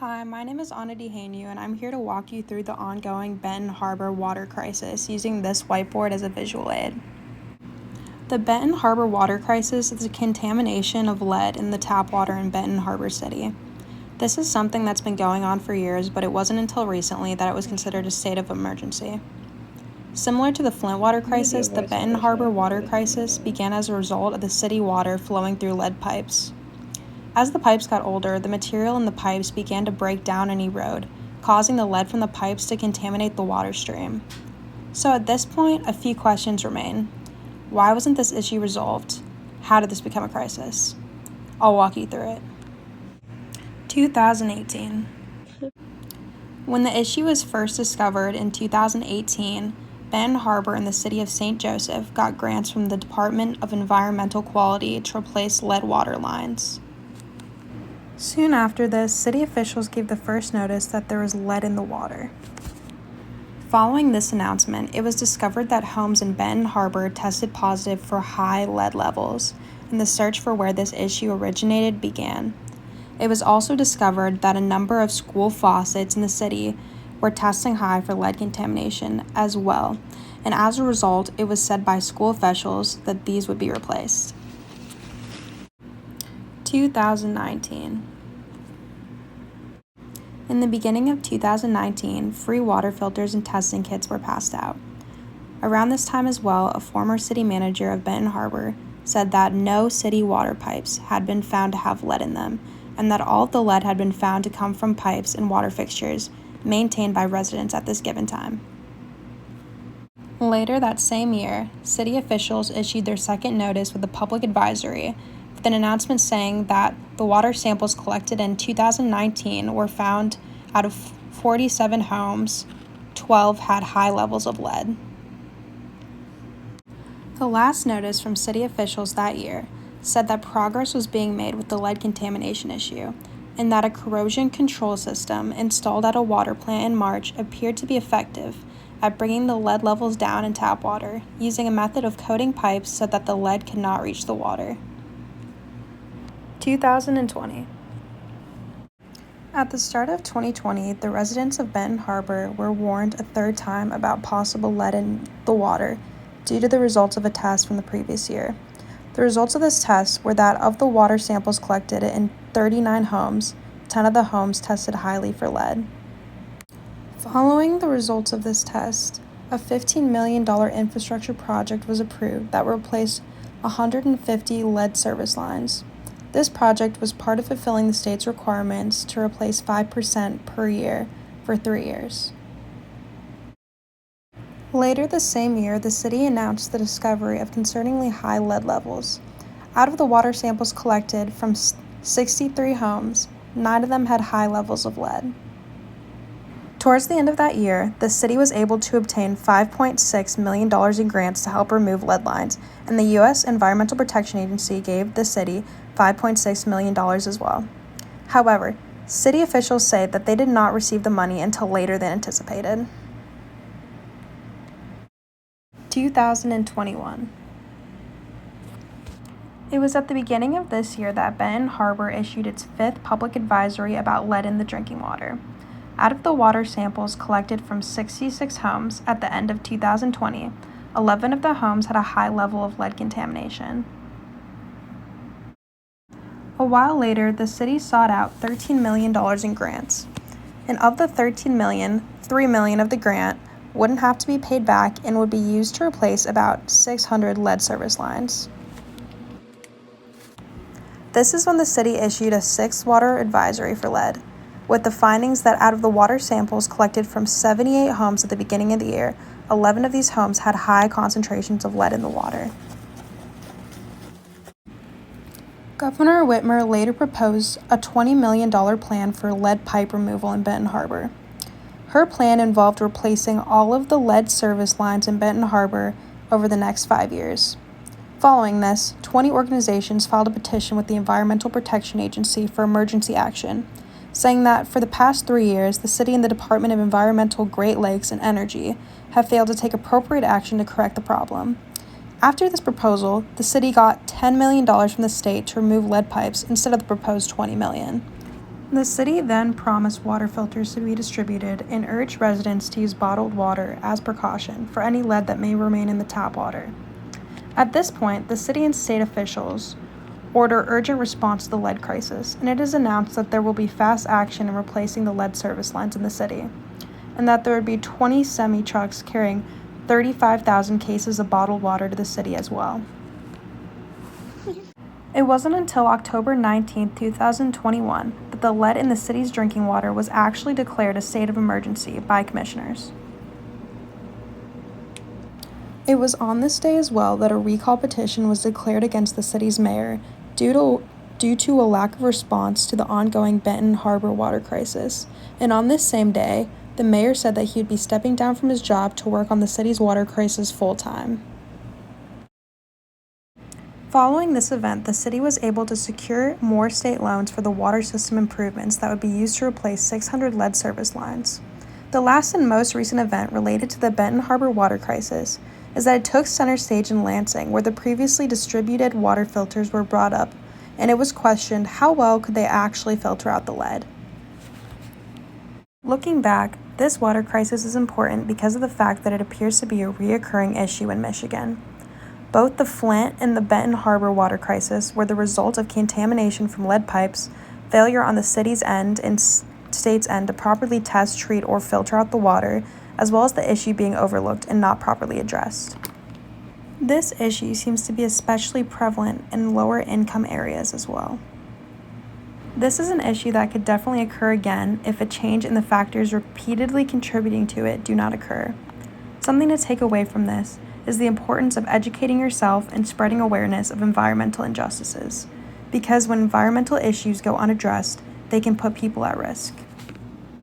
Hi, my name is Anna DeHaney, and I'm here to walk you through the ongoing Benton Harbor water crisis using this whiteboard as a visual aid. The Benton Harbor water crisis is a contamination of lead in the tap water in Benton Harbor City. This is something that's been going on for years, but it wasn't until recently that it was considered a state of emergency. Similar to the Flint water crisis, the Benton Harbor water crisis began as a result of the city water flowing through lead pipes. As the pipes got older, the material in the pipes began to break down and erode, causing the lead from the pipes to contaminate the water stream. So at this point, a few questions remain. Why wasn't this issue resolved? How did this become a crisis? I'll walk you through it. 2018. When the issue was first discovered in 2018, Benton Harbor and the city of St. Joseph got grants from the Department of Environmental Quality to replace lead water lines. Soon after this, city officials gave the first notice that there was lead in the water. Following this announcement, it was discovered that homes in Benton Harbor tested positive for high lead levels, and the search for where this issue originated began. It was also discovered that a number of school faucets in the city were testing high for lead contamination as well, and as a result, it was said by school officials that these would be replaced. 2019. In the beginning of 2019, free water filters and testing kits were passed out. Around this time as well, a former city manager of Benton Harbor said that no city water pipes had been found to have lead in them, and that all of the lead had been found to come from pipes and water fixtures maintained by residents at this given time. Later that same year, city officials issued their second notice with a public advisory with an announcement saying that the water samples collected in 2019 were found out of 47 homes, 12 had high levels of lead. The last notice from city officials that year said that progress was being made with the lead contamination issue, and that a corrosion control system installed at a water plant in March appeared to be effective at bringing the lead levels down in tap water, using a method of coating pipes so that the lead could not reach the water. 2020. At the start of 2020, the residents of Benton Harbor were warned a third time about possible lead in the water due to the results of a test from the previous year. The results of this test were that of the water samples collected in 39 homes, 10 of the homes tested highly for lead. Following the results of this test, a $15 million infrastructure project was approved that would replace 150 lead service lines. This project was part of fulfilling the state's requirements to replace 5% per year for 3 years. Later the same year, the city announced the discovery of concerningly high lead levels. Out of the water samples collected from 63 homes, 9 of them had high levels of lead. Towards the end of that year, the city was able to obtain $5.6 million in grants to help remove lead lines, and the U.S. Environmental Protection Agency gave the city $5.6 million as well. However, city officials say that they did not receive the money until later than anticipated. 2021. It was at the beginning of this year that Benton Harbor issued its 5th public advisory about lead in the drinking water. Out of the water samples collected from 66 homes at the end of 2020, 11 of the homes had a high level of lead contamination. A while later, the city sought out $13 million in grants, and of the $13 million, $3 million of the grant wouldn't have to be paid back and would be used to replace about 600 lead service lines. This is when the city issued a 6th water advisory for lead, with the findings that out of the water samples collected from 78 homes at the beginning of the year, 11 of these homes had high concentrations of lead in the water. Governor Whitmer later proposed a $20 million plan for lead pipe removal in Benton Harbor. Her plan involved replacing all of the lead service lines in Benton Harbor over the next 5 years. Following this, 20 organizations filed a petition with the Environmental Protection Agency for emergency action, saying that for the past 3 years, the city and the Department of Environmental, Great Lakes, and Energy have failed to take appropriate action to correct the problem. After this proposal, the city got $10 million from the state to remove lead pipes instead of the proposed $20 million. The city then promised water filters to be distributed and urged residents to use bottled water as precaution for any lead that may remain in the tap water. At this point, the city and state officials order urgent response to the lead crisis, and it is announced that there will be fast action in replacing the lead service lines in the city, and that there would be 20 semi-trucks carrying 35,000 cases of bottled water to the city as well. It wasn't until October 19, 2021, that the lead in the city's drinking water was actually declared a state of emergency by commissioners. It was on this day as well that a recall petition was declared against the city's mayor due to a lack of response to the ongoing Benton Harbor water crisis. And on this same day, the mayor said that he would be stepping down from his job to work on the city's water crisis full-time. Following this event, the city was able to secure more state loans for the water system improvements that would be used to replace 600 lead service lines. The last and most recent event related to the Benton Harbor water crisis is that it took center stage in Lansing, where the previously distributed water filters were brought up, and it was questioned how well could they actually filter out the lead. Looking back, this water crisis is important because of the fact that it appears to be a reoccurring issue in Michigan. Both the Flint and the Benton Harbor water crisis were the result of contamination from lead pipes, failure on the city's end and state's end to properly test, treat, or filter out the water, as well as the issue being overlooked and not properly addressed. This issue seems to be especially prevalent in lower income areas as well. This is an issue that could definitely occur again if a change in the factors repeatedly contributing to it do not occur. Something to take away from this is the importance of educating yourself and spreading awareness of environmental injustices, because when environmental issues go unaddressed, they can put people at risk.